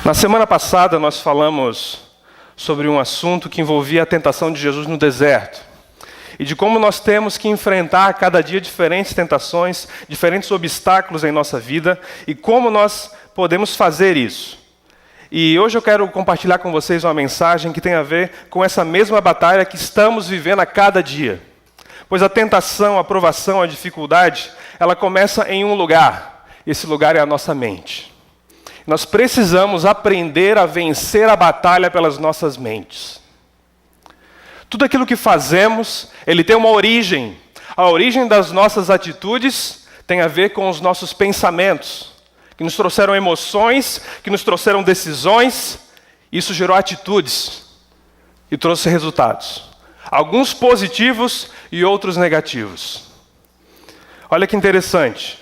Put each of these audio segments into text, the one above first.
Na semana passada nós falamos sobre um assunto que envolvia a tentação de Jesus no deserto e de como nós temos que enfrentar a cada dia diferentes tentações, diferentes obstáculos em nossa vida e como nós podemos fazer isso. E hoje eu quero compartilhar com vocês uma mensagem que tem a ver com essa mesma batalha que estamos vivendo a cada dia. Pois a tentação, a provação, a dificuldade, ela começa em um lugar. Esse lugar é a nossa mente. Nós precisamos aprender a vencer a batalha pelas nossas mentes. Tudo aquilo que fazemos, ele tem uma origem. A origem das nossas atitudes tem a ver com os nossos pensamentos, que nos trouxeram emoções, que nos trouxeram decisões. Isso gerou atitudes e trouxe resultados. Alguns positivos e outros negativos. Olha que interessante.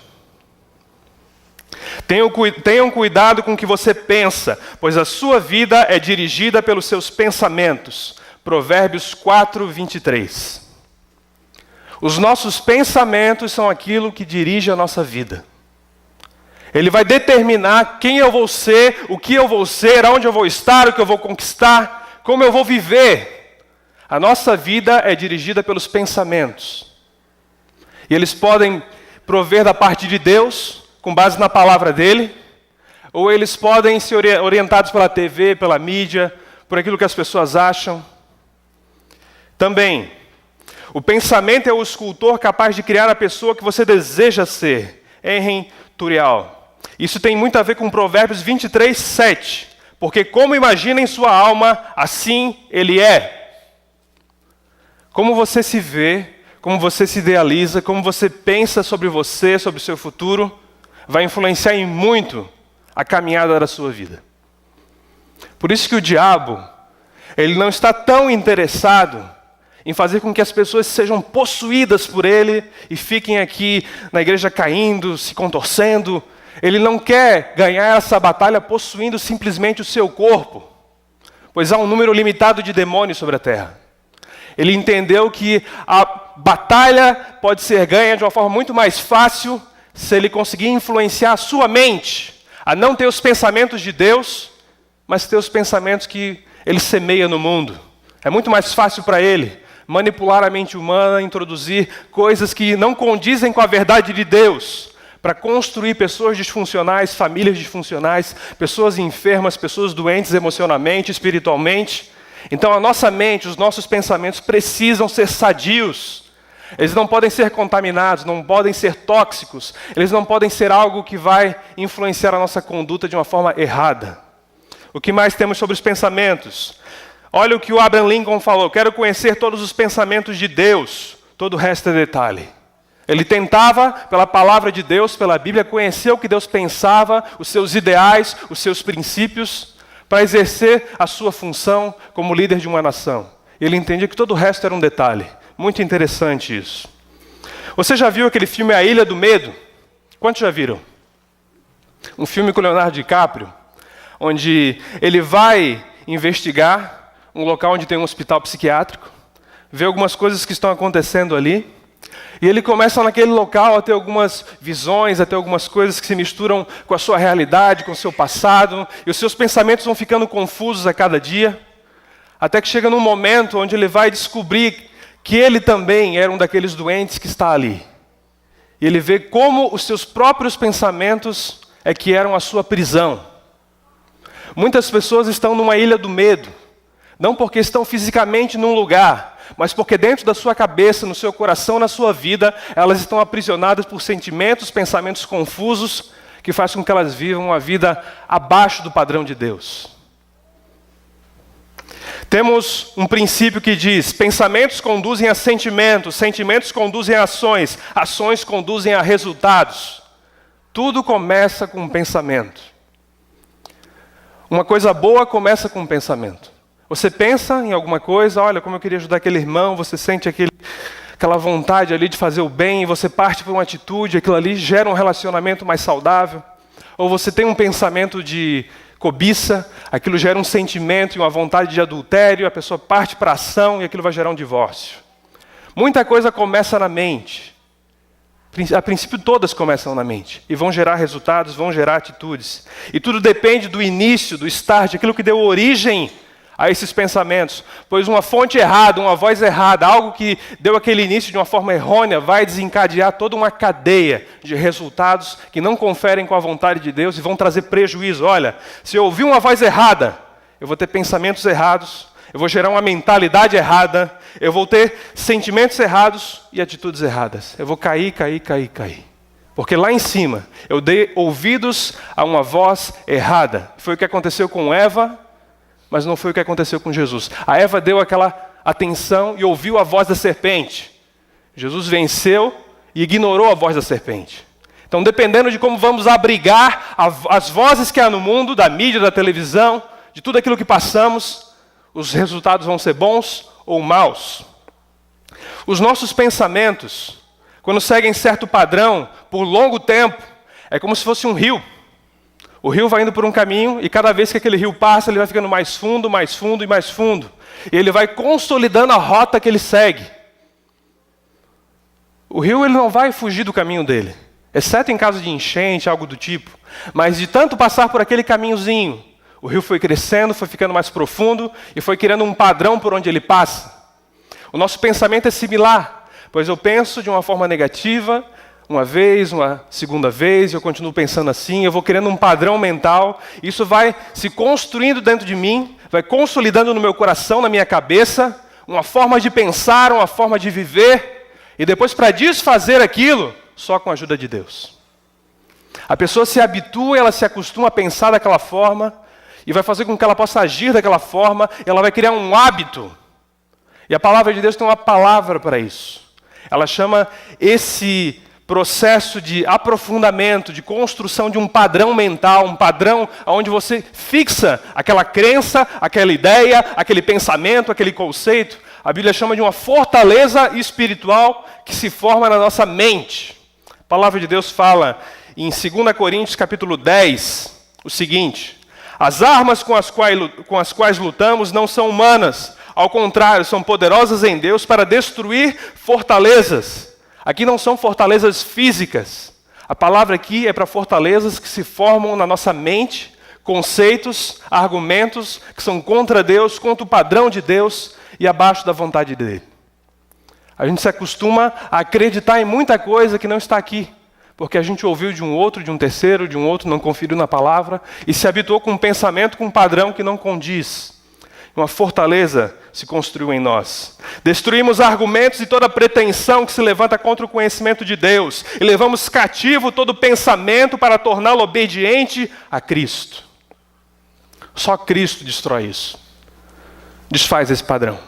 Tenham cuidado com o que você pensa, pois a sua vida é dirigida pelos seus pensamentos. Provérbios 4, 23. Os nossos pensamentos são aquilo que dirige a nossa vida. Ele vai determinar quem eu vou ser, o que eu vou ser, aonde eu vou estar, o que eu vou conquistar, como eu vou viver. A nossa vida é dirigida pelos pensamentos. E eles podem prover da parte de Deus, com base na palavra dele, ou eles podem ser orientados pela TV, pela mídia, por aquilo que as pessoas acham. Também, o pensamento é o escultor capaz de criar a pessoa que você deseja ser. Henry Turial. Isso tem muito a ver com Provérbios 23, 7. Porque como imagina em sua alma, assim ele é. Como você se vê, como você se idealiza, como você pensa sobre você, sobre o seu futuro, vai influenciar em muito a caminhada da sua vida. Por isso que o diabo, ele não está tão interessado em fazer com que as pessoas sejam possuídas por ele e fiquem aqui na igreja caindo, se contorcendo. Ele não quer ganhar essa batalha possuindo simplesmente o seu corpo, pois há um número limitado de demônios sobre a terra. Ele entendeu que a batalha pode ser ganha de uma forma muito mais fácil se ele conseguir influenciar a sua mente a não ter os pensamentos de Deus, mas ter os pensamentos que ele semeia no mundo. É muito mais fácil para ele manipular a mente humana, introduzir coisas que não condizem com a verdade de Deus, para construir pessoas disfuncionais, famílias disfuncionais, pessoas enfermas, pessoas doentes emocionalmente, espiritualmente. Então a nossa mente, os nossos pensamentos precisam ser sadios. Eles não podem ser contaminados, não podem ser tóxicos, eles não podem ser algo que vai influenciar a nossa conduta de uma forma errada. O que mais temos sobre os pensamentos? Olha o que o Abraham Lincoln falou: quero conhecer todos os pensamentos de Deus, todo o resto é detalhe. Ele tentava, pela palavra de Deus, pela Bíblia, conhecer o que Deus pensava, os seus ideais, os seus princípios, para exercer a sua função como líder de uma nação. Ele entendia que todo o resto era um detalhe. Muito interessante isso. Você já viu aquele filme A Ilha do Medo? Quantos já viram? Um filme com Leonardo DiCaprio, onde ele vai investigar um local onde tem um hospital psiquiátrico, vê algumas coisas que estão acontecendo ali, e ele começa naquele local a ter algumas visões, a ter algumas coisas que se misturam com a sua realidade, com o seu passado, e os seus pensamentos vão ficando confusos a cada dia, até que chega num momento onde ele vai descobrir que ele também era um daqueles doentes que está ali. E ele vê como os seus próprios pensamentos é que eram a sua prisão. Muitas pessoas estão numa ilha do medo, não porque estão fisicamente num lugar, mas porque dentro da sua cabeça, no seu coração, na sua vida, elas estão aprisionadas por sentimentos, pensamentos confusos, que fazem com que elas vivam uma vida abaixo do padrão de Deus. Temos um princípio que diz: pensamentos conduzem a sentimentos, sentimentos conduzem a ações, ações conduzem a resultados. Tudo começa com um pensamento. Uma coisa boa começa com um pensamento. Você pensa em alguma coisa, olha como eu queria ajudar aquele irmão, você sente aquela vontade ali de fazer o bem, e você parte para uma atitude, aquilo ali gera um relacionamento mais saudável. Ou você tem um pensamento de cobiça, aquilo gera um sentimento e uma vontade de adultério, a pessoa parte para a ação e aquilo vai gerar um divórcio. Muita coisa começa na mente. A princípio, todas começam na mente e vão gerar resultados, vão gerar atitudes. E tudo depende do início, do start, aquilo que deu origem a esses pensamentos. Pois uma fonte errada, uma voz errada, algo que deu aquele início de uma forma errônea, vai desencadear toda uma cadeia de resultados que não conferem com a vontade de Deus e vão trazer prejuízo. Olha, se eu ouvir uma voz errada, eu vou ter pensamentos errados, eu vou gerar uma mentalidade errada, eu vou ter sentimentos errados e atitudes erradas. Eu vou cair. Porque lá em cima, eu dei ouvidos a uma voz errada. Foi o que aconteceu com Eva, mas não foi o que aconteceu com Jesus. A Eva deu aquela atenção e ouviu a voz da serpente. Jesus venceu e ignorou a voz da serpente. Então, dependendo de como vamos abrigar as vozes que há no mundo, da mídia, da televisão, de tudo aquilo que passamos, os resultados vão ser bons ou maus. Os nossos pensamentos, quando seguem certo padrão, por longo tempo, é como se fosse um rio. O rio vai indo por um caminho e cada vez que aquele rio passa, ele vai ficando mais fundo e mais fundo. E ele vai consolidando a rota que ele segue. O rio ele não vai fugir do caminho dele, exceto em caso de enchente, algo do tipo. Mas de tanto passar por aquele caminhozinho, o rio foi crescendo, foi ficando mais profundo e foi criando um padrão por onde ele passa. O nosso pensamento é similar, pois eu penso de uma forma negativa, uma vez, uma segunda vez, eu continuo pensando assim, eu vou criando um padrão mental, isso vai se construindo dentro de mim, vai consolidando no meu coração, na minha cabeça, uma forma de pensar, uma forma de viver, e depois para desfazer aquilo, só com a ajuda de Deus. A pessoa se habitua, ela se acostuma a pensar daquela forma, e vai fazer com que ela possa agir daquela forma, ela vai criar um hábito. E a palavra de Deus tem uma palavra para isso. Ela chama esse processo de aprofundamento, de construção de um padrão mental, um padrão onde você fixa aquela crença, aquela ideia, aquele pensamento, aquele conceito. A Bíblia chama de uma fortaleza espiritual que se forma na nossa mente. A palavra de Deus fala em 2 Coríntios capítulo 10, o seguinte: as armas com as quais lutamos não são humanas, ao contrário, são poderosas em Deus para destruir fortalezas. Aqui não são fortalezas físicas. A palavra aqui é para fortalezas que se formam na nossa mente, conceitos, argumentos que são contra Deus, contra o padrão de Deus e abaixo da vontade dele. A gente se acostuma a acreditar em muita coisa que não está aqui, porque a gente ouviu de um outro, de um terceiro, de um outro, não conferiu na palavra e se habituou com um pensamento, com um padrão que não condiz. Uma fortaleza se construiu em nós. Destruímos argumentos e toda pretensão que se levanta contra o conhecimento de Deus. E levamos cativo todo pensamento para torná-lo obediente a Cristo. Só Cristo destrói isso. Desfaz esse padrão.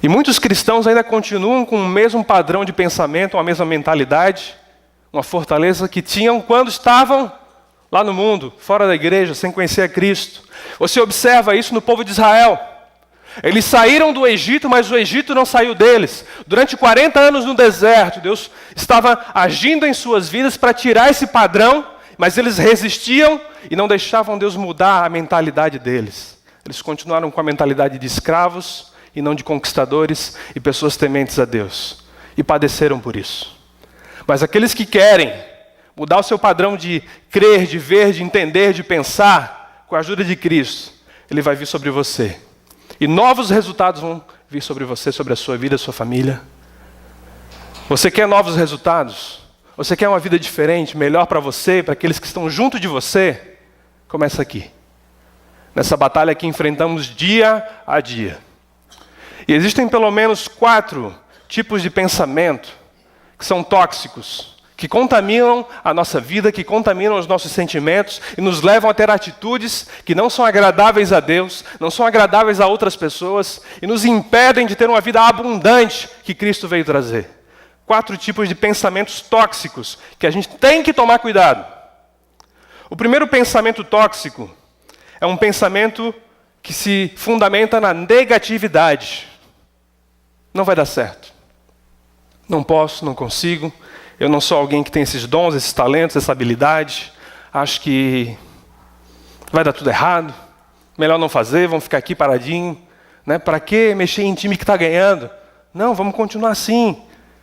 E muitos cristãos ainda continuam com o mesmo padrão de pensamento, a mesma mentalidade, uma fortaleza que tinham quando estavam lá no mundo, fora da igreja, sem conhecer a Cristo. Você observa isso no povo de Israel. Eles saíram do Egito, mas o Egito não saiu deles. Durante 40 anos no deserto, Deus estava agindo em suas vidas para tirar esse padrão, mas eles resistiam e não deixavam Deus mudar a mentalidade deles. Eles continuaram com a mentalidade de escravos e não de conquistadores e pessoas tementes a Deus. E padeceram por isso. Mas aqueles que querem mudar o seu padrão de crer, de ver, de entender, de pensar, com a ajuda de Cristo, Ele vai vir sobre você. E novos resultados vão vir sobre você, sobre a sua vida, a sua família. Você quer novos resultados? Você quer uma vida diferente, melhor para você, para aqueles que estão junto de você? Começa aqui. Nessa batalha que enfrentamos dia a dia. E existem pelo menos 4 tipos de pensamento que são tóxicos, que contaminam a nossa vida, que contaminam os nossos sentimentos e nos levam a ter atitudes que não são agradáveis a Deus, não são agradáveis a outras pessoas e nos impedem de ter uma vida abundante que Cristo veio trazer. 4 tipos de pensamentos tóxicos que a gente tem que tomar cuidado. O primeiro pensamento tóxico é um pensamento que se fundamenta na negatividade. Não vai dar certo. Não posso, não consigo. Eu não sou alguém que tem esses dons, esses talentos, essa habilidade. Acho que vai dar tudo errado. Melhor não fazer, vamos ficar aqui paradinho. Né? Para que mexer em time que está ganhando? Não, vamos continuar assim.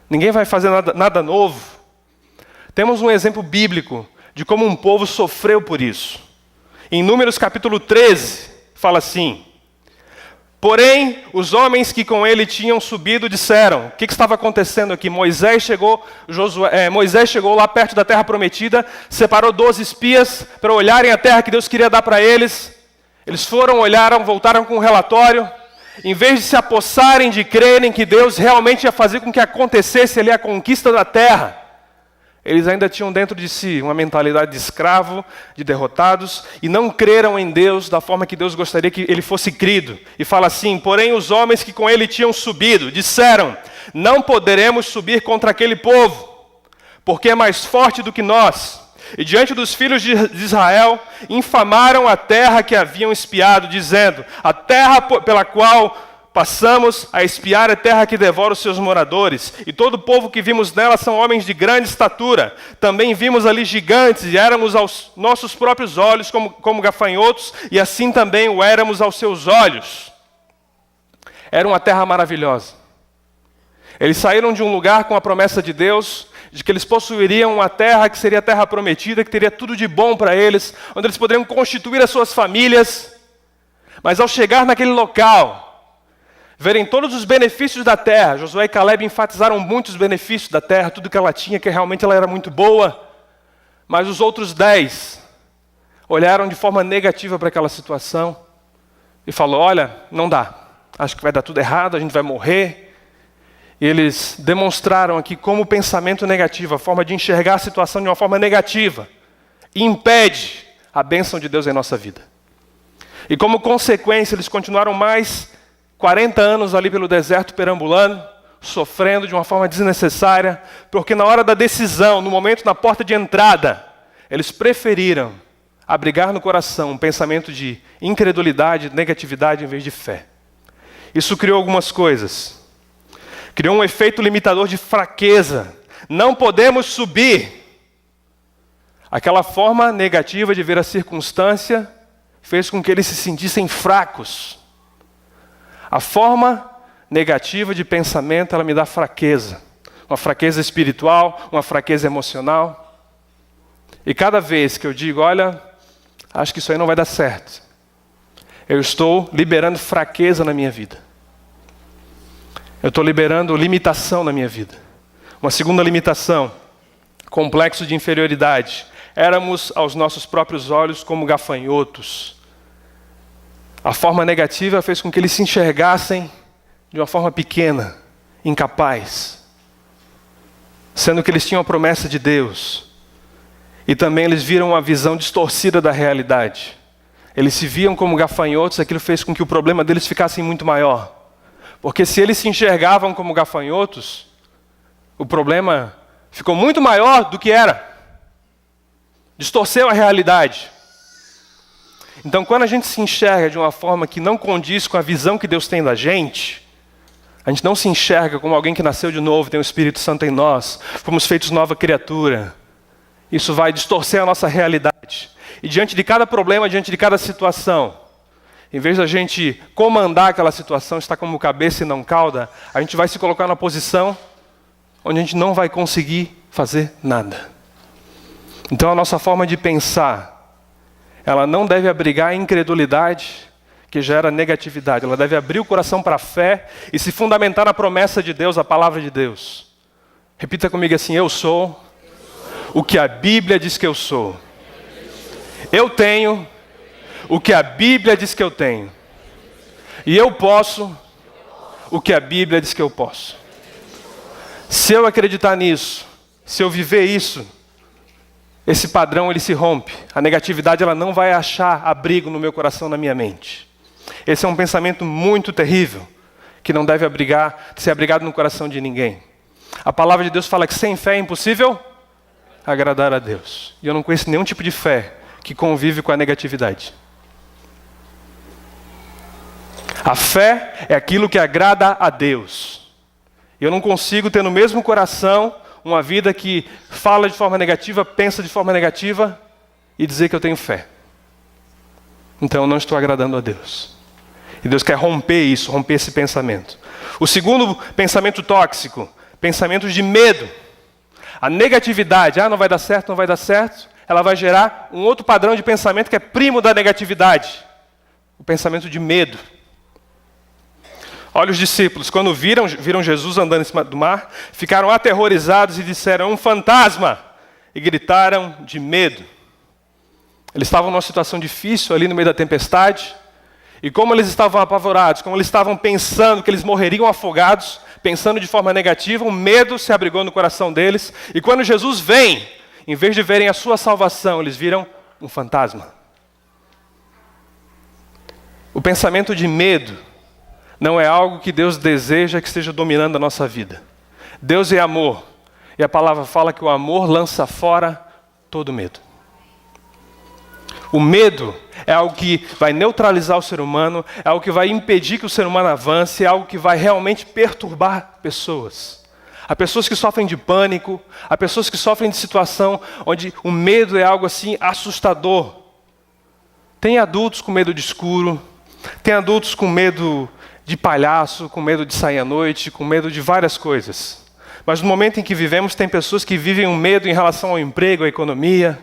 Ninguém vai fazer nada novo. Temos um exemplo bíblico de como um povo sofreu por isso. Em Números capítulo 13, fala assim: porém, os homens que com ele tinham subido disseram... O que estava acontecendo aqui? Moisés chegou lá perto da terra prometida, separou 12 espias para olharem a terra que Deus queria dar para eles. Eles foram, olharam, voltaram com um relatório. Em vez de se apossarem de crerem que Deus realmente ia fazer com que acontecesse ali a conquista da terra, eles ainda tinham dentro de si uma mentalidade de escravo, de derrotados, e não creram em Deus da forma que Deus gostaria que ele fosse crido. E fala assim: porém os homens que com ele tinham subido disseram: não poderemos subir contra aquele povo, porque é mais forte do que nós. E diante dos filhos de Israel, infamaram a terra que haviam espiado, dizendo: a terra pela qual passamos a espiar é terra que devora os seus moradores, e todo o povo que vimos nela são homens de grande estatura. Também vimos ali gigantes, e éramos aos nossos próprios olhos como gafanhotos, e assim também o éramos aos seus olhos. Era uma terra maravilhosa. Eles saíram de um lugar com a promessa de Deus, de que eles possuiriam uma terra que seria a terra prometida, que teria tudo de bom para eles, onde eles poderiam constituir as suas famílias. Mas ao chegar naquele local, verem todos os benefícios da terra, Josué e Caleb enfatizaram muitos benefícios da terra, tudo que ela tinha, que realmente ela era muito boa. Mas os outros 10 olharam de forma negativa para aquela situação e falaram: olha, não dá, acho que vai dar tudo errado, a gente vai morrer. E eles demonstraram aqui como o pensamento negativo, a forma de enxergar a situação de uma forma negativa, impede a bênção de Deus em nossa vida. E como consequência, eles continuaram mais 40 anos ali pelo deserto perambulando, sofrendo de uma forma desnecessária, porque na hora da decisão, no momento na porta de entrada, eles preferiram abrigar no coração um pensamento de incredulidade, negatividade em vez de fé. Isso criou algumas coisas. Criou um efeito limitador de fraqueza. Não podemos subir. Aquela forma negativa de ver a circunstância fez com que eles se sentissem fracos. A forma negativa de pensamento, ela me dá fraqueza. Uma fraqueza espiritual, uma fraqueza emocional. E cada vez que eu digo: olha, acho que isso aí não vai dar certo, eu estou liberando fraqueza na minha vida. Eu estou liberando limitação na minha vida. Uma segunda limitação, complexo de inferioridade. Éramos aos nossos próprios olhos como gafanhotos. A forma negativa fez com que eles se enxergassem de uma forma pequena, incapaz. Sendo que eles tinham a promessa de Deus. E também eles viram uma visão distorcida da realidade. Eles se viam como gafanhotos, aquilo fez com que o problema deles ficasse muito maior. Porque se eles se enxergavam como gafanhotos, o problema ficou muito maior do que era. Distorceu a realidade. Então, quando a gente se enxerga de uma forma que não condiz com a visão que Deus tem da gente, a gente não se enxerga como alguém que nasceu de novo, tem o Espírito Santo em nós, fomos feitos nova criatura. Isso vai distorcer a nossa realidade. E diante de cada problema, diante de cada situação, em vez da gente comandar aquela situação, estar como cabeça e não cauda, a gente vai se colocar na posição onde a gente não vai conseguir fazer nada. Então a nossa forma de pensar, ela não deve abrigar a incredulidade que gera negatividade. Ela deve abrir o coração para a fé e se fundamentar na promessa de Deus, a palavra de Deus. Repita comigo assim: eu sou o que a Bíblia diz que eu sou. Eu tenho o que a Bíblia diz que eu tenho. E eu posso o que a Bíblia diz que eu posso. Se eu acreditar nisso, se eu viver isso, esse padrão ele se rompe. A negatividade ela não vai achar abrigo no meu coração, na minha mente. Esse é um pensamento muito terrível, que não deve ser abrigado no coração de ninguém. A palavra de Deus fala que sem fé é impossível agradar a Deus. E eu não conheço nenhum tipo de fé que convive com a negatividade. A fé é aquilo que agrada a Deus. Eu não consigo ter no mesmo coração uma vida que fala de forma negativa, pensa de forma negativa e dizer que eu tenho fé. Então eu não estou agradando a Deus. E Deus quer romper isso, romper esse pensamento. O segundo pensamento tóxico, pensamentos de medo. A negatividade, não vai dar certo, não vai dar certo, ela vai gerar um outro padrão de pensamento que é primo da negatividade. O pensamento de medo. Olha os discípulos, quando viram Jesus andando em cima do mar, ficaram aterrorizados e disseram, um fantasma! E gritaram de medo. Eles estavam numa situação difícil ali no meio da tempestade, e como eles estavam apavorados, como eles estavam pensando que eles morreriam afogados, pensando de forma negativa, o medo se abrigou no coração deles, e quando Jesus vem, em vez de verem a sua salvação, eles viram um fantasma. O pensamento de medo não é algo que Deus deseja que esteja dominando a nossa vida. Deus é amor, e a palavra fala que o amor lança fora todo medo. O medo é algo que vai neutralizar o ser humano, é algo que vai impedir que o ser humano avance, é algo que vai realmente perturbar pessoas. Há pessoas que sofrem de pânico, há pessoas que sofrem de situação onde o medo é algo assim assustador. Tem adultos com medo de escuro, tem adultos com medo de palhaço, com medo de sair à noite, com medo de várias coisas. Mas no momento em que vivemos, tem pessoas que vivem um medo em relação ao emprego, à economia,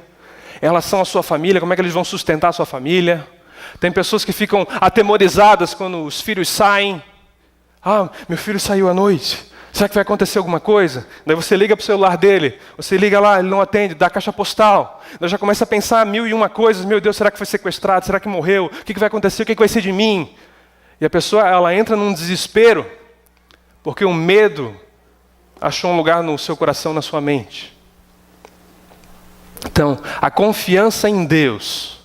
em relação à sua família, como é que eles vão sustentar a sua família. Tem pessoas que ficam atemorizadas quando os filhos saem. Meu filho saiu à noite. Será que vai acontecer alguma coisa? Daí você liga para o celular dele, você liga lá, ele não atende, dá a caixa postal. Daí já começa a pensar 1001 coisas. Meu Deus, será que foi sequestrado? Será que morreu? O que vai acontecer? O que vai ser de mim? E a pessoa, ela entra num desespero, porque o medo achou um lugar no seu coração, na sua mente. Então, a confiança em Deus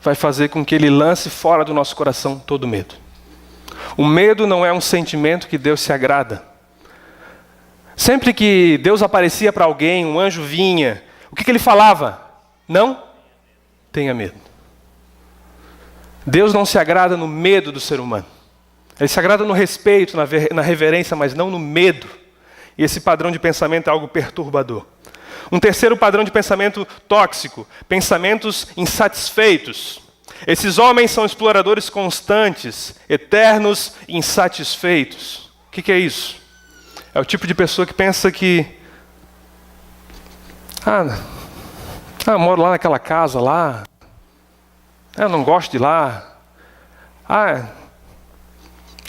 vai fazer com que Ele lance fora do nosso coração todo medo. O medo não é um sentimento que Deus se agrada. Sempre que Deus aparecia para alguém, um anjo vinha, o que Ele falava? Não tenha medo. Deus não se agrada no medo do ser humano. Ele se agrada no respeito, na reverência, mas não no medo. E esse padrão de pensamento é algo perturbador. Um terceiro padrão de pensamento tóxico, pensamentos insatisfeitos. Esses homens são exploradores constantes, eternos e insatisfeitos. O que é isso? É o tipo de pessoa que pensa que eu moro lá naquela casa lá, eu não gosto de lá,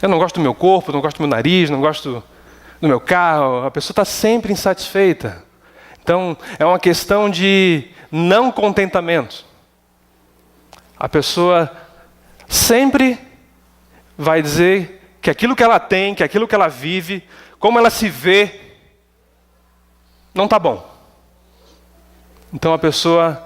eu não gosto do meu corpo, não gosto do meu nariz, não gosto do meu carro. A pessoa está sempre insatisfeita. Então, é uma questão de não contentamento. A pessoa sempre vai dizer que aquilo que ela tem, que aquilo que ela vive, como ela se vê, não está bom. Então a pessoa,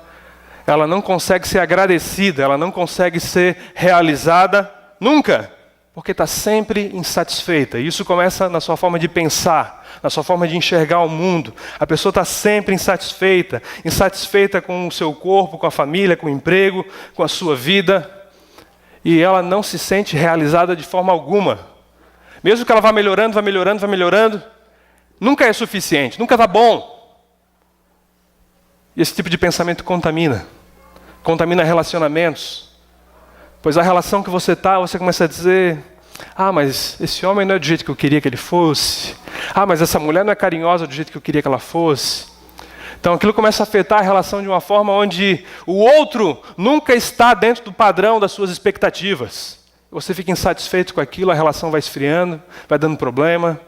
ela não consegue ser agradecida, ela não consegue ser realizada nunca, porque está sempre insatisfeita. E isso começa na sua forma de pensar, na sua forma de enxergar o mundo. A pessoa está sempre insatisfeita, insatisfeita com o seu corpo, com a família, com o emprego, com a sua vida. E ela não se sente realizada de forma alguma. Mesmo que ela vá melhorando, nunca é suficiente, nunca está bom. E esse tipo de pensamento contamina relacionamentos. Pois a relação que você está, você começa a dizer, mas esse homem não é do jeito que eu queria que ele fosse. Mas essa mulher não é carinhosa do jeito que eu queria que ela fosse. Então aquilo começa a afetar a relação de uma forma onde o outro nunca está dentro do padrão das suas expectativas. Você fica insatisfeito com aquilo, a relação vai esfriando, vai dando problema.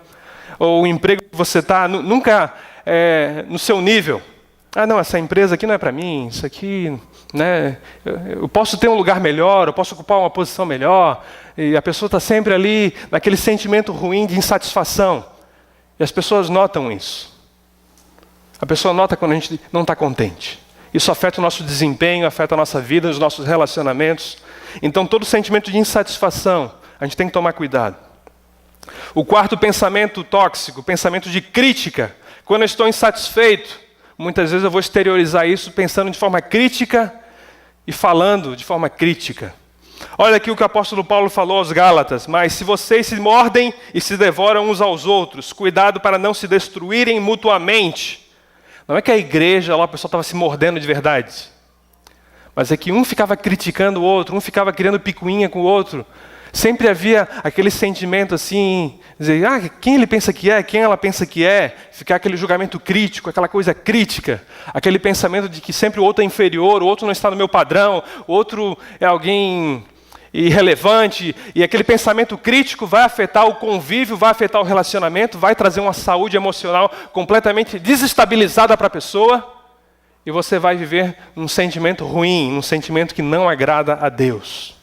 Ou o emprego que você está nunca é no seu nível. Não, essa empresa aqui não é para mim, isso aqui, né? Eu posso ter um lugar melhor, eu posso ocupar uma posição melhor. E a pessoa está sempre ali, naquele sentimento ruim de insatisfação. E as pessoas notam isso. A pessoa nota quando a gente não está contente. Isso afeta o nosso desempenho, afeta a nossa vida, os nossos relacionamentos. Então, todo sentimento de insatisfação, a gente tem que tomar cuidado. O quarto pensamento tóxico, pensamento de crítica. Quando eu estou insatisfeito, muitas vezes eu vou exteriorizar isso pensando de forma crítica e falando de forma crítica. Olha aqui o que o apóstolo Paulo falou aos Gálatas. Mas se vocês se mordem e se devoram uns aos outros, cuidado para não se destruírem mutuamente. Não é que a igreja lá o pessoal estava se mordendo de verdade. Mas é que um ficava criticando o outro, um ficava criando picuinha com o outro. Sempre havia aquele sentimento assim, dizer, quem ele pensa que é, quem ela pensa que é, ficar aquele julgamento crítico, aquela coisa crítica, aquele pensamento de que sempre o outro é inferior, o outro não está no meu padrão, o outro é alguém irrelevante, e aquele pensamento crítico vai afetar o convívio, vai afetar o relacionamento, vai trazer uma saúde emocional completamente desestabilizada para a pessoa, e você vai viver um sentimento ruim, um sentimento que não agrada a Deus.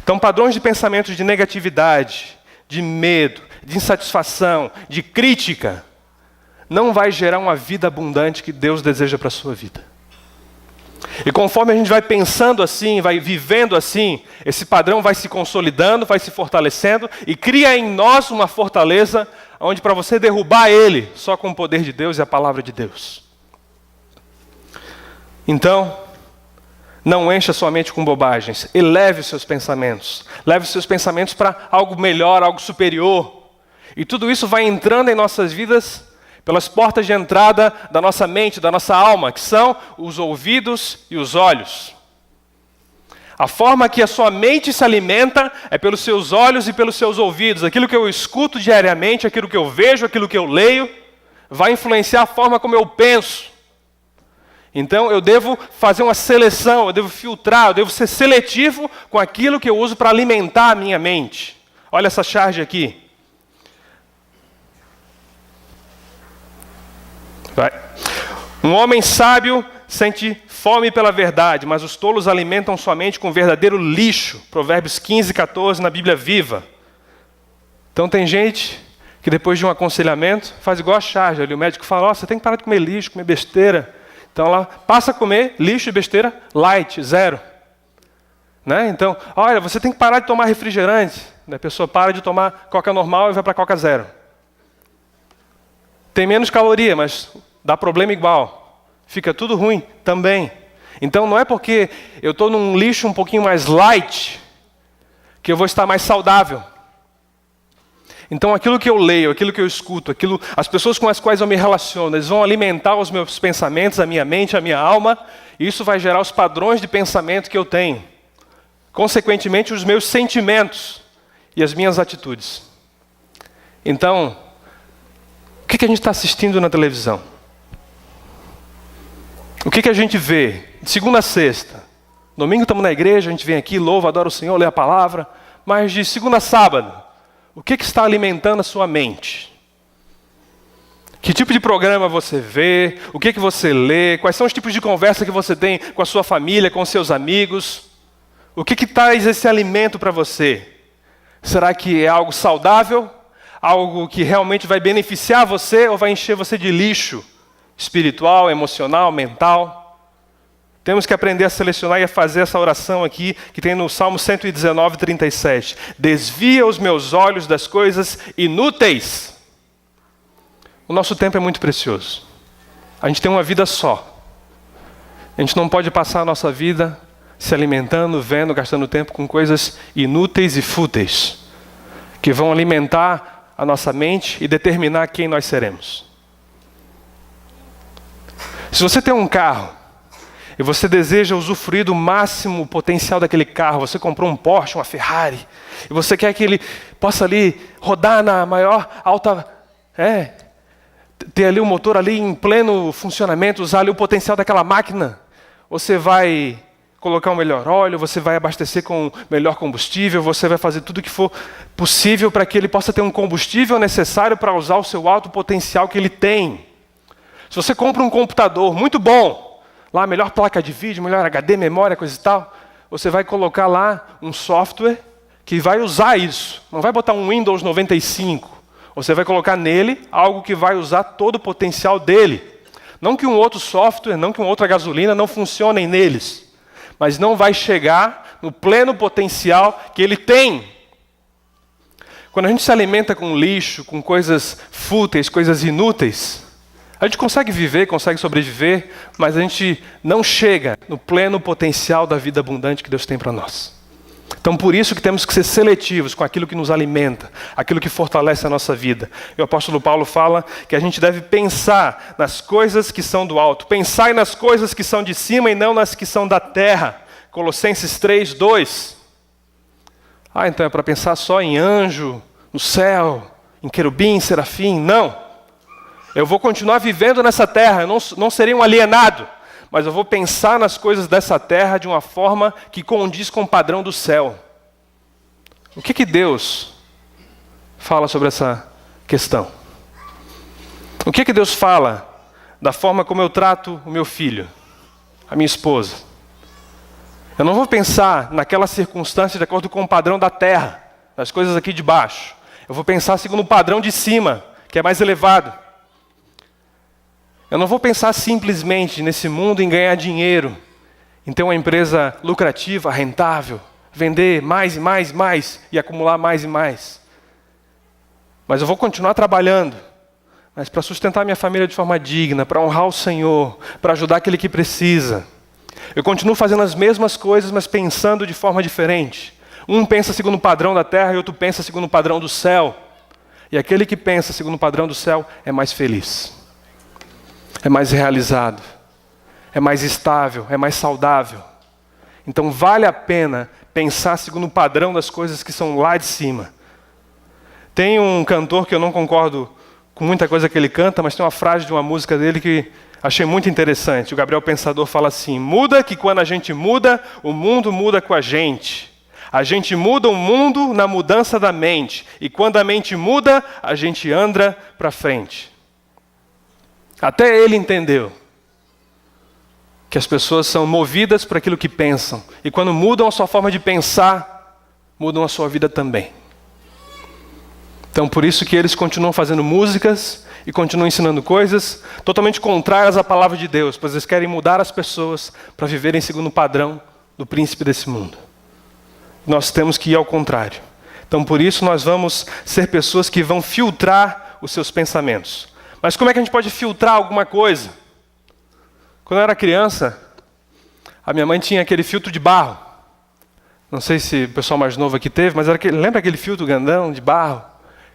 Então, padrões de pensamentos de negatividade, de medo, de insatisfação, de crítica, não vai gerar uma vida abundante que Deus deseja para a sua vida. E conforme a gente vai pensando assim, vai vivendo assim, esse padrão vai se consolidando, vai se fortalecendo e cria em nós uma fortaleza onde para você derrubar ele, só com o poder de Deus e a palavra de Deus. Então, não encha sua mente com bobagens. Eleve os seus pensamentos. Leve os seus pensamentos para algo melhor, algo superior. E tudo isso vai entrando em nossas vidas pelas portas de entrada da nossa mente, da nossa alma, que são os ouvidos e os olhos. A forma que a sua mente se alimenta é pelos seus olhos e pelos seus ouvidos. Aquilo que eu escuto diariamente, aquilo que eu vejo, aquilo que eu leio, vai influenciar a forma como eu penso. Então, eu devo fazer uma seleção, eu devo filtrar, eu devo ser seletivo com aquilo que eu uso para alimentar a minha mente. Olha essa charge aqui. Vai. Um homem sábio sente fome pela verdade, mas os tolos alimentam sua mente com verdadeiro lixo. Provérbios 15:14 na Bíblia Viva. Então, tem gente que depois de um aconselhamento faz igual a charge. Ali o médico fala, você tem que parar de comer lixo, comer besteira. Então ela passa a comer lixo e besteira light, 0. Né? Então, olha, você tem que parar de tomar refrigerante. A pessoa para de tomar Coca normal e vai para Coca 0. Tem menos caloria, mas dá problema igual. Fica tudo ruim também. Então não é porque eu estou num lixo um pouquinho mais light que eu vou estar mais saudável. Então aquilo que eu leio, aquilo que eu escuto, as pessoas com as quais eu me relaciono, eles vão alimentar os meus pensamentos, a minha mente, a minha alma, e isso vai gerar os padrões de pensamento que eu tenho. Consequentemente, os meus sentimentos e as minhas atitudes. Então, o que a gente está assistindo na televisão? O que a gente vê? De segunda a sexta. Domingo estamos na igreja, a gente vem aqui, louva, adora o Senhor, lê a palavra, mas de segunda a sábado, o que está alimentando a sua mente? Que tipo de programa você vê? O que você lê? Quais são os tipos de conversa que você tem com a sua família, com os seus amigos? O que traz esse alimento para você? Será que é algo saudável? Algo que realmente vai beneficiar você ou vai encher você de lixo espiritual, emocional, mental? Temos que aprender a selecionar e a fazer essa oração aqui, que tem no Salmo 119:37. Desvia os meus olhos das coisas inúteis. O nosso tempo é muito precioso. A gente tem uma vida só. A gente não pode passar a nossa vida se alimentando, vendo, gastando tempo com coisas inúteis e fúteis, que vão alimentar a nossa mente e determinar quem nós seremos. Se você tem um carro, e você deseja usufruir do máximo potencial daquele carro, você comprou um Porsche, uma Ferrari, e você quer que ele possa ali rodar na maior alta, ter ali o motor ali em pleno funcionamento, usar ali o potencial daquela máquina, você vai colocar um melhor óleo, você vai abastecer com melhor combustível, você vai fazer tudo o que for possível para que ele possa ter um combustível necessário para usar o seu alto potencial que ele tem. Se você compra um computador muito bom, lá, melhor placa de vídeo, melhor HD, memória, coisa e tal, você vai colocar lá um software que vai usar isso. Não vai botar um Windows 95. Você vai colocar nele algo que vai usar todo o potencial dele. Não que um outro software, não que uma outra gasolina não funcionem neles, mas não vai chegar no pleno potencial que ele tem. Quando a gente se alimenta com lixo, com coisas fúteis, coisas inúteis, a gente consegue viver, consegue sobreviver, mas a gente não chega no pleno potencial da vida abundante que Deus tem para nós. Então, por isso que temos que ser seletivos com aquilo que nos alimenta, aquilo que fortalece a nossa vida. E o apóstolo Paulo fala que a gente deve pensar nas coisas que são do alto. Pensai nas coisas que são de cima e não nas que são da terra. Colossenses 3:2. Ah, então é para pensar só em anjo, no céu, em querubim, serafim. Não. Eu vou continuar vivendo nessa terra, eu não serei um alienado, mas eu vou pensar nas coisas dessa terra de uma forma que condiz com o padrão do céu. O que Deus fala sobre essa questão? O que Deus fala da forma como eu trato o meu filho, a minha esposa? Eu não vou pensar naquela circunstância de acordo com o padrão da terra, das coisas aqui de baixo. Eu vou pensar segundo o padrão de cima, que é mais elevado. Eu não vou pensar simplesmente nesse mundo em ganhar dinheiro, em ter uma empresa lucrativa, rentável, vender mais e mais e mais e acumular mais e mais. Mas eu vou continuar trabalhando, mas para sustentar minha família de forma digna, para honrar o Senhor, para ajudar aquele que precisa. Eu continuo fazendo as mesmas coisas, mas pensando de forma diferente. Um pensa segundo o padrão da terra e outro pensa segundo o padrão do céu. E aquele que pensa segundo o padrão do céu é mais feliz. É mais realizado, é mais estável, é mais saudável. Então vale a pena pensar segundo o padrão das coisas que são lá de cima. Tem um cantor que eu não concordo com muita coisa que ele canta, mas tem uma frase de uma música dele que achei muito interessante. O Gabriel Pensador fala assim: muda que quando a gente muda, o mundo muda com a gente. A gente muda o mundo na mudança da mente. E quando a mente muda, a gente anda para frente. Até ele entendeu que as pessoas são movidas por aquilo que pensam. E quando mudam a sua forma de pensar, mudam a sua vida também. Então por isso que eles continuam fazendo músicas e continuam ensinando coisas totalmente contrárias à palavra de Deus, pois eles querem mudar as pessoas para viverem segundo o padrão do príncipe desse mundo. Nós temos que ir ao contrário. Então por isso nós vamos ser pessoas que vão filtrar os seus pensamentos. Mas como é que a gente pode filtrar alguma coisa? Quando eu era criança, a minha mãe tinha aquele filtro de barro. Não sei se o pessoal mais novo aqui teve, mas lembra aquele filtro grandão de barro?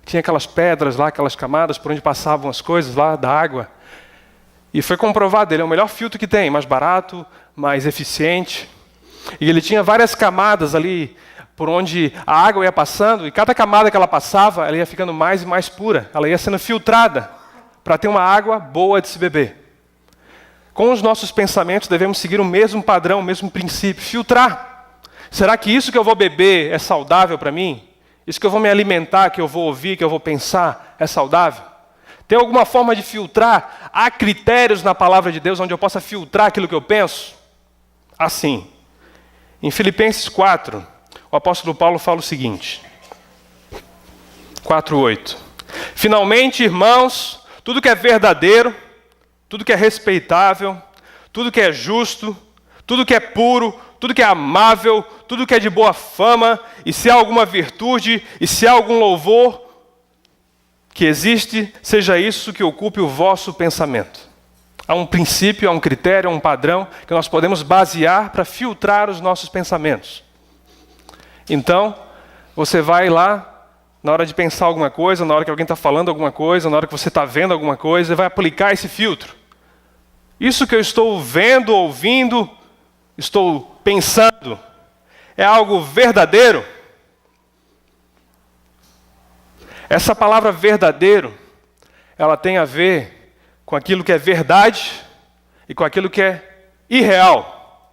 Tinha aquelas pedras lá, aquelas camadas por onde passavam as coisas lá da água. E foi comprovado, ele é o melhor filtro que tem, mais barato, mais eficiente. E ele tinha várias camadas ali por onde a água ia passando, e cada camada que ela passava, ela ia ficando mais e mais pura. Ela ia sendo filtrada para ter uma água boa de se beber. Com os nossos pensamentos devemos seguir o mesmo padrão, o mesmo princípio, filtrar. Será que isso que eu vou beber é saudável para mim? Isso que eu vou me alimentar, que eu vou ouvir, que eu vou pensar, é saudável? Tem alguma forma de filtrar? Há critérios na palavra de Deus onde eu possa filtrar aquilo que eu penso? Assim, em Filipenses 4, o apóstolo Paulo fala o seguinte, 4:8. Finalmente, irmãos, tudo que é verdadeiro, tudo que é respeitável, tudo que é justo, tudo que é puro, tudo que é amável, tudo que é de boa fama, e se há alguma virtude, e se há algum louvor que existe, seja isso que ocupe o vosso pensamento. Há um princípio, há um critério, há um padrão que nós podemos basear para filtrar os nossos pensamentos. Então, você vai lá, na hora de pensar alguma coisa, na hora que alguém está falando alguma coisa, na hora que você está vendo alguma coisa, vai aplicar esse filtro. Isso que eu estou vendo, ouvindo, estou pensando, é algo verdadeiro? Essa palavra verdadeiro, ela tem a ver com aquilo que é verdade e com aquilo que é irreal.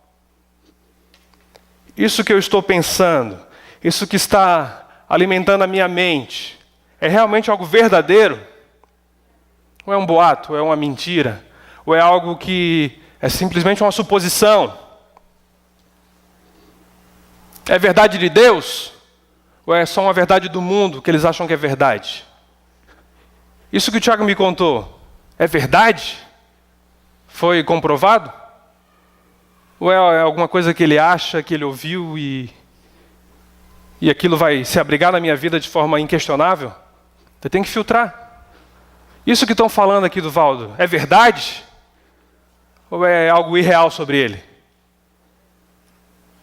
Isso que eu estou pensando, isso que está alimentando a minha mente, é realmente algo verdadeiro? Ou é um boato, ou é uma mentira, ou é algo que é simplesmente uma suposição? É verdade de Deus? Ou é só uma verdade do mundo que eles acham que é verdade? Isso que o Tiago me contou, é verdade? Foi comprovado? Ou é alguma coisa que ele acha, que ele ouviu e aquilo vai se abrigar na minha vida de forma inquestionável? Eu tenho que filtrar. Isso que estão falando aqui do Valdo, é verdade? Ou é algo irreal sobre ele?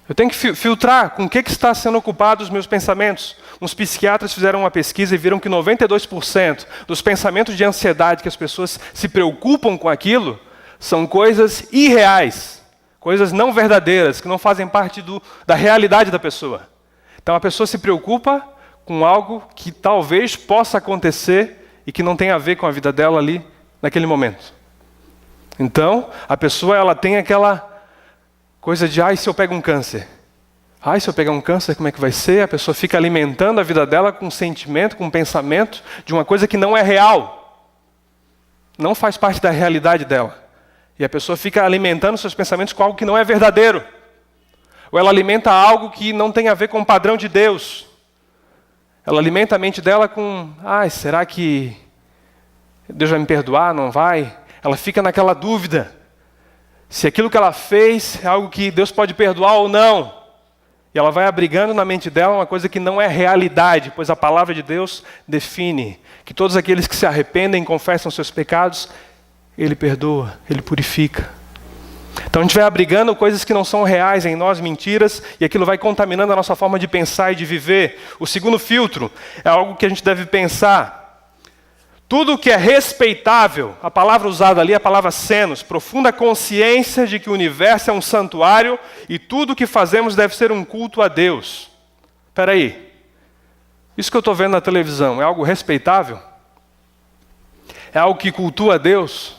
Eu tenho que filtrar com o que está sendo ocupado os meus pensamentos. Uns psiquiatras fizeram uma pesquisa e viram que 92% dos pensamentos de ansiedade que as pessoas se preocupam com aquilo são coisas irreais, coisas não verdadeiras, que não fazem parte da realidade da pessoa. Então a pessoa se preocupa com algo que talvez possa acontecer e que não tem a ver com a vida dela ali naquele momento. Então a pessoa ela tem aquela coisa de, ai, se eu pego um câncer? Ai, se eu pegar um câncer, como é que vai ser? A pessoa fica alimentando a vida dela com um sentimento, com um pensamento de uma coisa que não é real. Não faz parte da realidade dela. E a pessoa fica alimentando seus pensamentos com algo que não é verdadeiro. Ou ela alimenta algo que não tem a ver com o padrão de Deus. Ela alimenta a mente dela com, ai, será que Deus vai me perdoar? Não vai? Ela fica naquela dúvida. Se aquilo que ela fez é algo que Deus pode perdoar ou não. E ela vai abrigando na mente dela uma coisa que não é realidade, pois a palavra de Deus define que todos aqueles que se arrependem e confessam seus pecados, Ele perdoa, Ele purifica. Então a gente vai abrigando coisas que não são reais em nós, mentiras, e aquilo vai contaminando a nossa forma de pensar e de viver. O segundo filtro é algo que a gente deve pensar. Tudo que é respeitável, a palavra usada ali é a palavra senos, profunda consciência de que o universo é um santuário e tudo que fazemos deve ser um culto a Deus. Espera aí, isso que eu estou vendo na televisão é algo respeitável? É algo que cultua a Deus?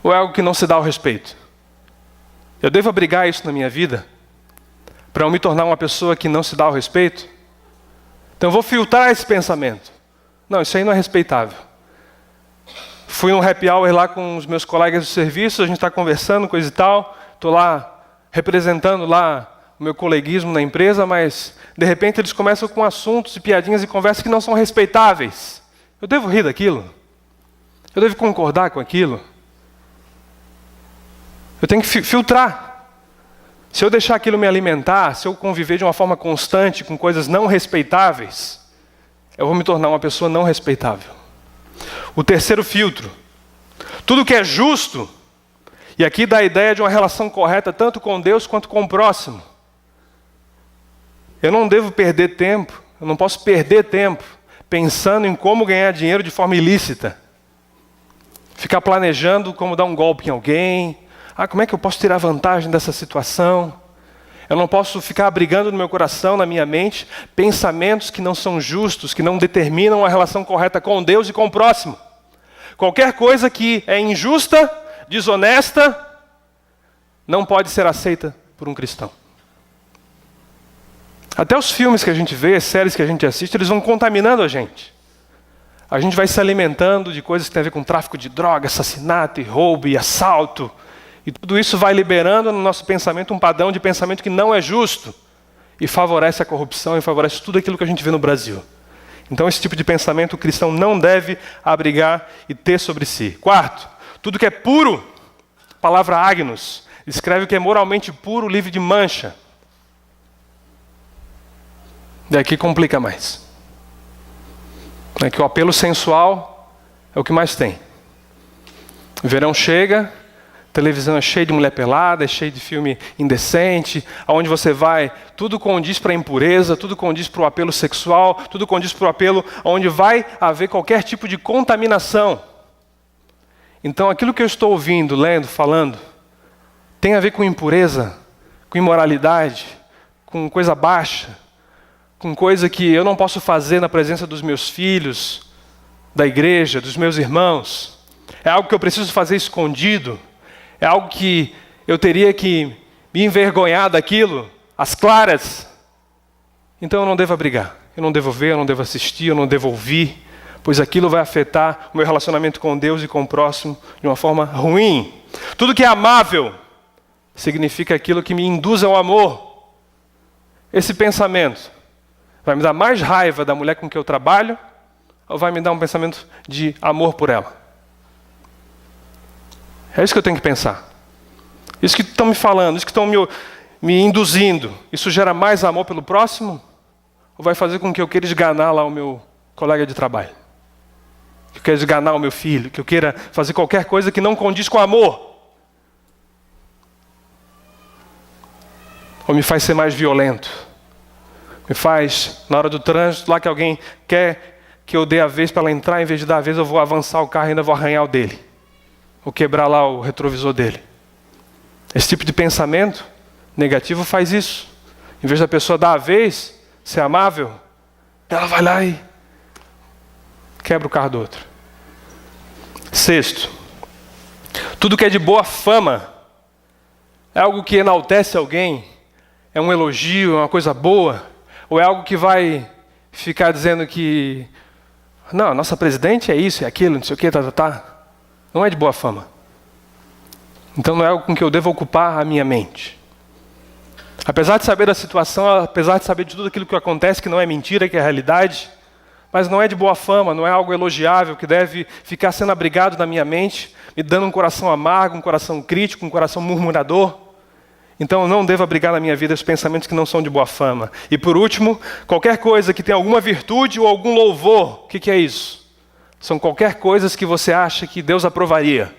Ou é algo que não se dá o respeito? Eu devo abrigar isso na minha vida para eu me tornar uma pessoa que não se dá o respeito? Então eu vou filtrar esse pensamento. Não, isso aí não é respeitável. Fui num happy hour lá com os meus colegas do serviço, a gente está conversando, coisa e tal. Estou lá representando lá o meu coleguismo na empresa, mas de repente eles começam com assuntos e piadinhas e conversas que não são respeitáveis. Eu devo rir daquilo? Eu devo concordar com aquilo? Eu tenho que filtrar. Se eu deixar aquilo me alimentar, se eu conviver de uma forma constante com coisas não respeitáveis, eu vou me tornar uma pessoa não respeitável. O terceiro filtro. Tudo que é justo, e aqui dá a ideia de uma relação correta tanto com Deus quanto com o próximo. Eu não devo perder tempo, eu não posso perder tempo pensando em como ganhar dinheiro de forma ilícita. Ficar planejando como dar um golpe em alguém. Como é que eu posso tirar vantagem dessa situação? Eu não posso ficar abrigando no meu coração, na minha mente, pensamentos que não são justos, que não determinam a relação correta com Deus e com o próximo. Qualquer coisa que é injusta, desonesta, não pode ser aceita por um cristão. Até os filmes que a gente vê, as séries que a gente assiste, eles vão contaminando a gente. A gente vai se alimentando de coisas que têm a ver com tráfico de droga, assassinato, e roubo e assalto. E tudo isso vai liberando no nosso pensamento um padrão de pensamento que não é justo e favorece a corrupção e favorece tudo aquilo que a gente vê no Brasil. Então esse tipo de pensamento o cristão não deve abrigar e ter sobre si. Quarto, tudo que é puro, a palavra agnus, descreve o que é moralmente puro, livre de mancha. Daqui complica mais. É que o apelo sensual é o que mais tem. O verão chega, a televisão é cheia de mulher pelada, é cheia de filme indecente, aonde você vai, tudo condiz para a impureza, tudo condiz para o apelo sexual, tudo condiz para o apelo onde vai haver qualquer tipo de contaminação. Então aquilo que eu estou ouvindo, lendo, falando, tem a ver com impureza, com imoralidade, com coisa baixa, com coisa que eu não posso fazer na presença dos meus filhos, da igreja, dos meus irmãos. É algo que eu preciso fazer escondido. É algo que eu teria que me envergonhar daquilo, às claras. Então eu não devo abrigar. Eu não devo ver, eu não devo assistir, eu não devo ouvir, pois aquilo vai afetar o meu relacionamento com Deus e com o próximo de uma forma ruim. Tudo que é amável significa aquilo que me induz ao amor. Esse pensamento vai me dar mais raiva da mulher com que eu trabalho ou vai me dar um pensamento de amor por ela? É isso que eu tenho que pensar. Isso que estão me falando, isso que estão me induzindo, isso gera mais amor pelo próximo? Ou vai fazer com que eu queira esganar lá o meu colega de trabalho? Que eu queira esganar o meu filho? Que eu queira fazer qualquer coisa que não condiz com amor? Ou me faz ser mais violento? Me faz, na hora do trânsito, lá que alguém quer que eu dê a vez para ela entrar, em vez de dar a vez, eu vou avançar o carro e ainda vou arranhar o dele. Ou quebrar lá o retrovisor dele. Esse tipo de pensamento negativo faz isso. Em vez da pessoa dar a vez, ser amável, ela vai lá e quebra o carro do outro. Sexto, tudo que é de boa fama é algo que enaltece alguém, é um elogio, é uma coisa boa, ou é algo que vai ficar dizendo que não, a nossa presidente é isso, é aquilo, não sei o que, Não é de boa fama. Então não é algo com que eu devo ocupar a minha mente. Apesar de saber da situação, apesar de saber de tudo aquilo que acontece, que não é mentira, que é realidade, mas não é de boa fama, não é algo elogiável, que deve ficar sendo abrigado na minha mente, me dando um coração amargo, um coração crítico, um coração murmurador. Então eu não devo abrigar na minha vida os pensamentos que não são de boa fama. E por último, qualquer coisa que tenha alguma virtude ou algum louvor, o que é isso? São qualquer coisas que você acha que Deus aprovaria.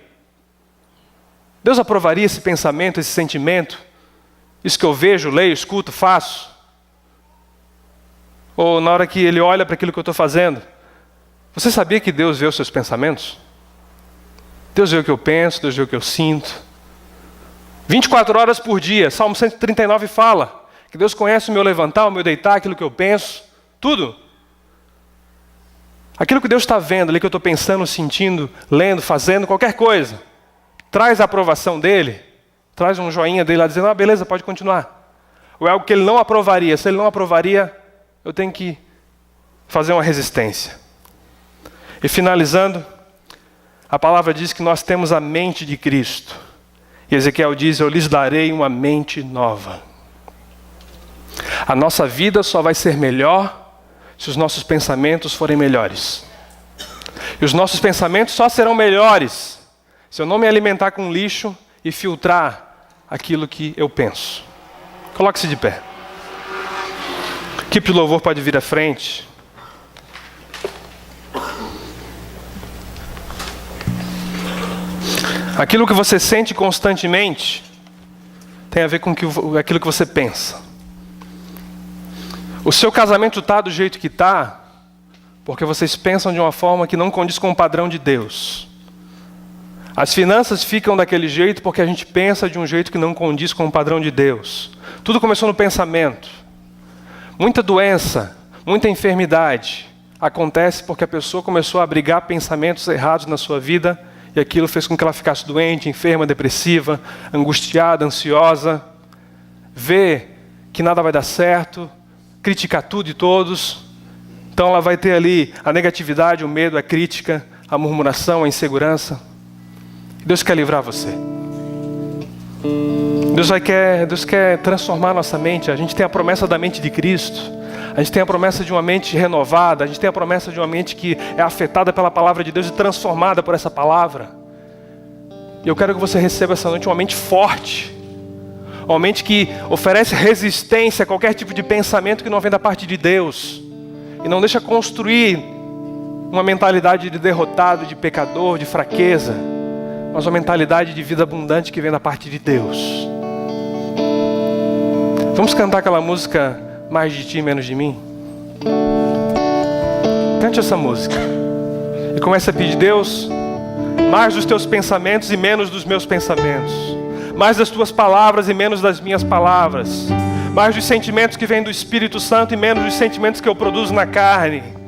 Deus aprovaria esse pensamento, esse sentimento? Isso que eu vejo, leio, escuto, faço? Ou na hora que Ele olha para aquilo que eu estou fazendo? Você sabia que Deus vê os seus pensamentos? Deus vê o que eu penso, Deus vê o que eu sinto. 24 horas por dia, Salmo 139 fala que Deus conhece o meu levantar, o meu deitar, aquilo que eu penso, tudo. Aquilo que Deus está vendo ali, que eu estou pensando, sentindo, lendo, fazendo, qualquer coisa, traz a aprovação dele, traz um joinha dele lá dizendo, beleza, pode continuar. Ou é algo que ele não aprovaria. Se ele não aprovaria, eu tenho que fazer uma resistência. E finalizando, a palavra diz que nós temos a mente de Cristo. E Ezequiel diz, eu lhes darei uma mente nova. A nossa vida só vai ser melhor se os nossos pensamentos forem melhores. E os nossos pensamentos só serão melhores se eu não me alimentar com lixo e filtrar aquilo que eu penso. Coloque-se de pé. A equipe de louvor pode vir à frente. Aquilo que você sente constantemente tem a ver com aquilo que você pensa. O seu casamento está do jeito que está porque vocês pensam de uma forma que não condiz com o padrão de Deus. As finanças ficam daquele jeito porque a gente pensa de um jeito que não condiz com o padrão de Deus. Tudo começou no pensamento. Muita doença, muita enfermidade acontece porque a pessoa começou a abrigar pensamentos errados na sua vida e aquilo fez com que ela ficasse doente, enferma, depressiva, angustiada, ansiosa, vê que nada vai dar certo, critica tudo e todos. Então ela vai ter ali a negatividade, o medo, a crítica, a murmuração, a insegurança. Deus quer livrar você. Deus quer transformar nossa mente. A gente tem a promessa da mente de Cristo. A gente tem a promessa de uma mente renovada. A gente tem a promessa de uma mente que é afetada pela palavra de Deus e transformada por essa palavra. E eu quero que você receba essa noite uma mente forte. Uma mente que oferece resistência a qualquer tipo de pensamento que não vem da parte de Deus. E não deixa construir uma mentalidade de derrotado, de pecador, de fraqueza. Mas uma mentalidade de vida abundante que vem da parte de Deus. Vamos cantar aquela música Mais de Ti, Menos de Mim? Cante essa música. E comece a pedir, Deus, mais dos Teus pensamentos e menos dos meus pensamentos. Mais das Tuas palavras e menos das minhas palavras. Mais dos sentimentos que vêm do Espírito Santo e menos dos sentimentos que eu produzo na carne.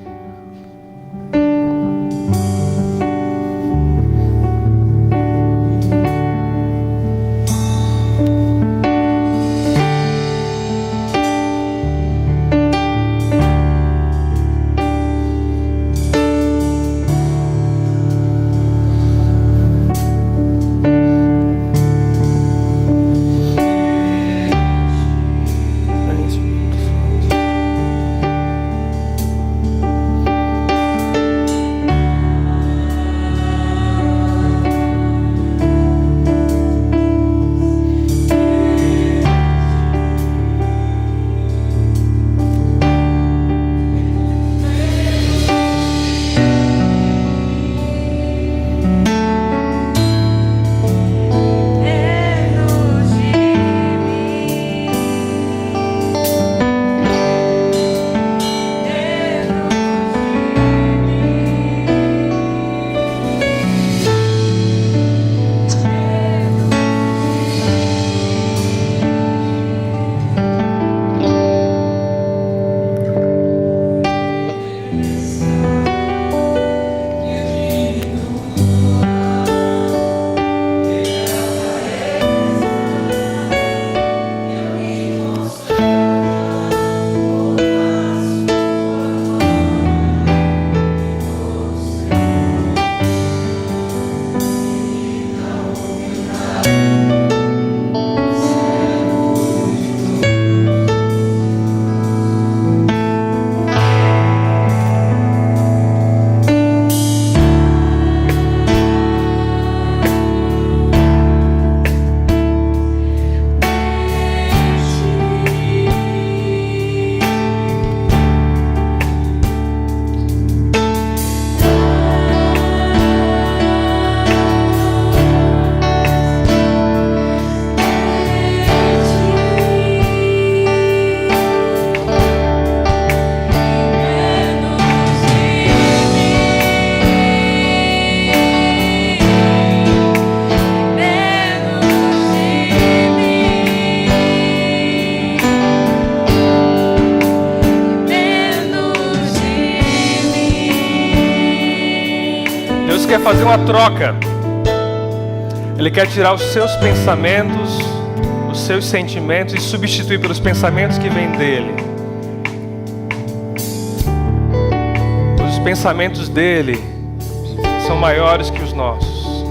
fazer uma troca. Ele quer tirar os seus pensamentos, os seus sentimentos e substituir pelos pensamentos que vêm dele. Os pensamentos dele são maiores que os nossos.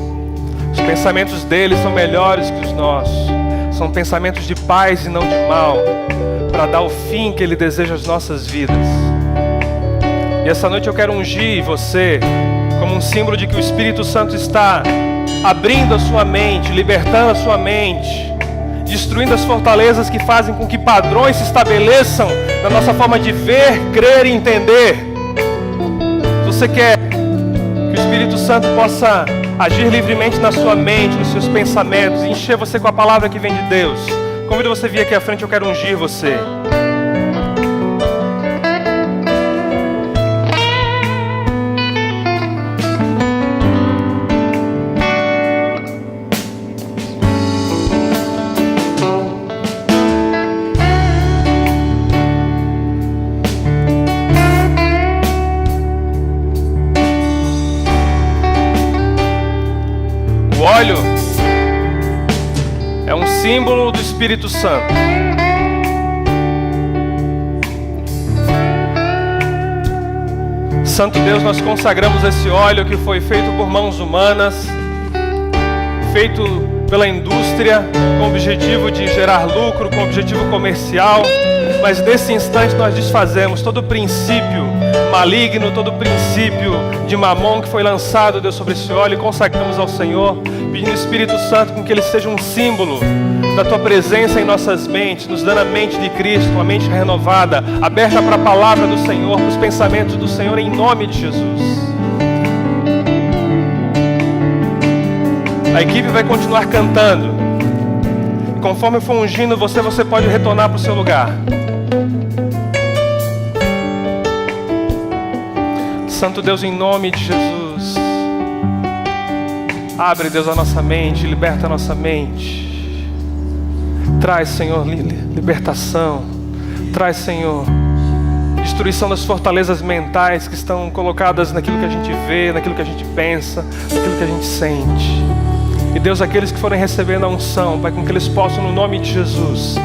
Os pensamentos dele são melhores que os nossos. São pensamentos de paz e não de mal, para dar o fim que ele deseja às nossas vidas. E essa noite eu quero ungir você como um símbolo de que o Espírito Santo está abrindo a sua mente, libertando a sua mente, destruindo as fortalezas que fazem com que padrões se estabeleçam na nossa forma de ver, crer e entender. Se você quer que o Espírito Santo possa agir livremente na sua mente, nos seus pensamentos, e encher você com a palavra que vem de Deus, convido você a vir aqui à frente, eu quero ungir você. O óleo é um símbolo do Espírito Santo. Santo Deus, nós consagramos esse óleo que foi feito por mãos humanas, feito pela indústria, com o objetivo de gerar lucro, com o objetivo comercial, mas nesse instante nós desfazemos todo o princípio maligno, todo o princípio de mamon que foi lançado, Deus, sobre esse óleo, e consagramos ao Senhor, pedindo Espírito Santo com que ele seja um símbolo da Tua presença em nossas mentes, nos dando a mente de Cristo, uma mente renovada, aberta para a palavra do Senhor, para os pensamentos do Senhor, em nome de Jesus. A equipe vai continuar cantando. E conforme eu for ungindo você pode retornar para o seu lugar. Santo Deus, em nome de Jesus, abre, Deus, a nossa mente, liberta a nossa mente. Traz, Senhor, libertação. Traz, Senhor, destruição das fortalezas mentais que estão colocadas naquilo que a gente vê, naquilo que a gente pensa, naquilo que a gente sente. E Deus, aqueles que forem recebendo a unção, Pai, com que eles possam, no nome de Jesus,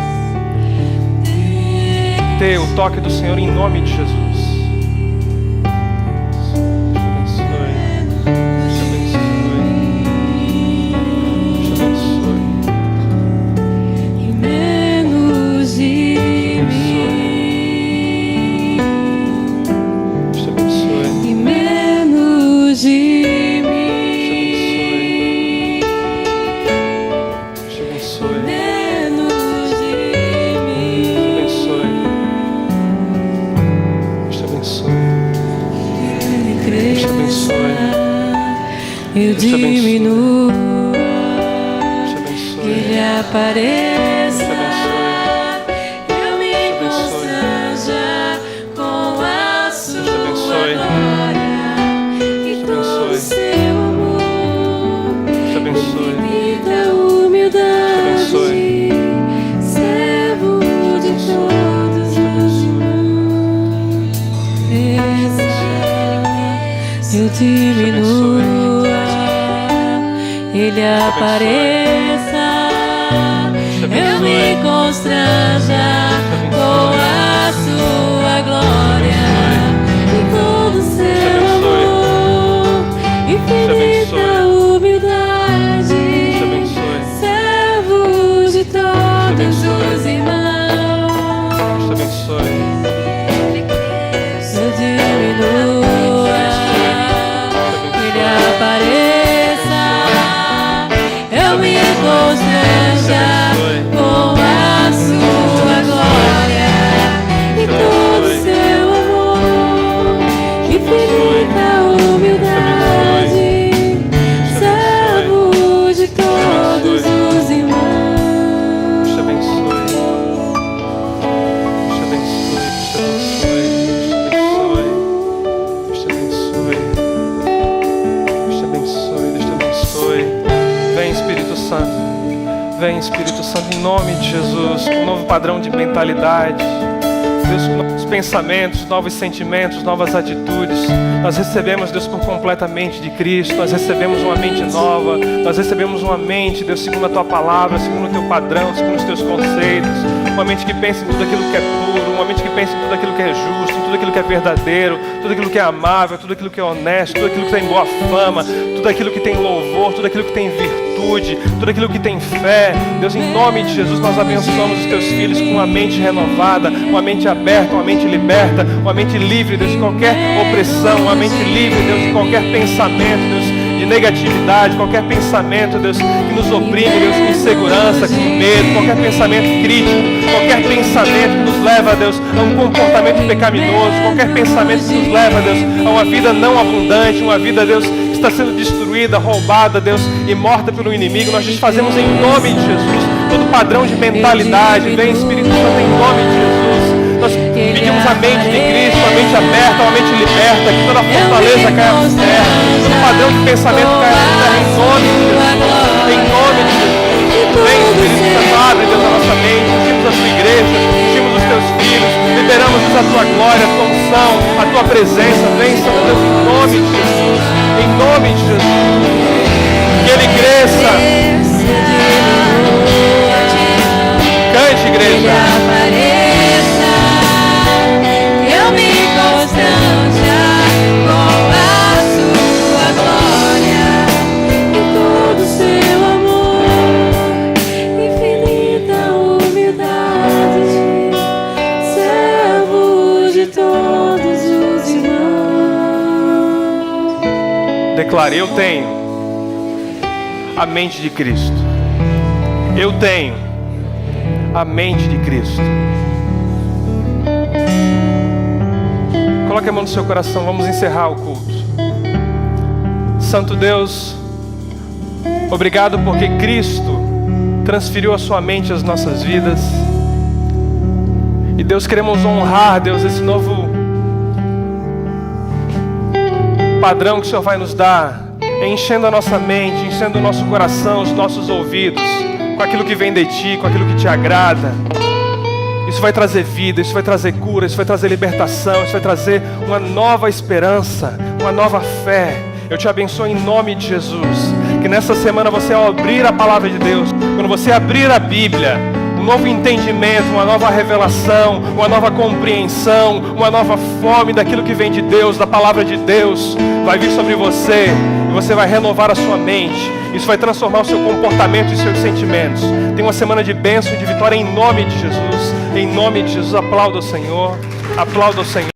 ter o toque do Senhor em nome de Jesus. Eu diminua, Ele apareça, eu me constranja com a sua glória e todo o seu amor, infinita humildade, servo de todos os irmãos. Eu diminua, Ele apareça, eu me constranja com a sua glória e todo o seu amor, infinita humildade, servo de todos os irmãos. Eu diminua, Ele apareça, eu me constranja com a sua glória e todo o seu amor, infinita humildade, servo de todos os irmãos. Te abençoe. Te abençoe. Te abençoe. Te abençoe. Te abençoe. Vem, Espírito Santo. Vem, Espírito Santo, em nome de Jesus, com um novo padrão de mentalidade. Deus, com novos pensamentos, novos sentimentos, novas atitudes. Nós recebemos, Deus, por completamente de Cristo. Nós recebemos uma mente nova. Nós recebemos uma mente, Deus, segundo a Tua palavra, segundo o Teu padrão, segundo os Teus conceitos. Uma mente que pensa em tudo aquilo que é puro, uma mente que pensa em tudo aquilo que é justo, em tudo aquilo que é verdadeiro, tudo aquilo que é amável, tudo aquilo que é honesto, tudo aquilo que tem boa fama, tudo aquilo que tem louvor, tudo aquilo que tem virtude, tudo aquilo que tem fé. Deus, em nome de Jesus, nós abençoamos os Teus filhos com uma mente renovada, uma mente aberta, uma mente liberta, uma mente livre, Deus, de qualquer opressão, uma mente livre, Deus, de qualquer pensamento, Deus, de negatividade, qualquer pensamento, Deus, que nos oprime, Deus, com insegurança, com medo, qualquer pensamento crítico, qualquer pensamento que nos leva, Deus, a um comportamento pecaminoso, qualquer pensamento que nos leva, Deus, a uma vida não abundante, uma vida, Deus, que está sendo destruída, roubada, Deus, e morta pelo inimigo. Nós desfazemos em nome de Jesus todo padrão de mentalidade. Vem, Espírito Santo, em nome de Jesus. Nós pedimos a mente de Cristo, a mente aberta, a mente liberta, que toda fortaleza caia por terra, todo padrão de pensamento caia por terra, em nome de Jesus. Em nome de Jesus. Vem, Espírito Santo, abre, Deus, a nossa mente, ungimos a Tua igreja, ungimos os Teus filhos, liberamos, Deus, a Tua glória, a Tua unção, a Tua presença. Vem, Senhor Deus, em nome de Jesus. Em nome de Jesus. Que Ele cresça. Cante, igreja. Eu me constranja com a Sua glória e todo o Seu amor, infinita humildade, servo de todos os irmãos. Declare: eu tenho a mente de Cristo. Eu tenho a mente de Cristo. Coloque a mão no seu coração, vamos encerrar o culto. Santo Deus, obrigado porque Cristo transferiu a Sua mente às nossas vidas. E Deus, queremos honrar, Deus, esse novo padrão que o Senhor vai nos dar, enchendo a nossa mente, enchendo o nosso coração, os nossos ouvidos, com aquilo que vem de Ti, com aquilo que Te agrada. Isso vai trazer vida, isso vai trazer cura, isso vai trazer libertação, isso vai trazer uma nova esperança, uma nova fé. Eu te abençoo em nome de Jesus. Que nessa semana você, ao abrir a palavra de Deus, quando você abrir a Bíblia, um novo entendimento, uma nova revelação, uma nova compreensão, uma nova fome daquilo que vem de Deus, da palavra de Deus, vai vir sobre você. E você vai renovar a sua mente. Isso vai transformar o seu comportamento e seus sentimentos. Tem uma semana de bênção e de vitória em nome de Jesus. Em nome de Jesus, aplauda o Senhor. Aplauda o Senhor.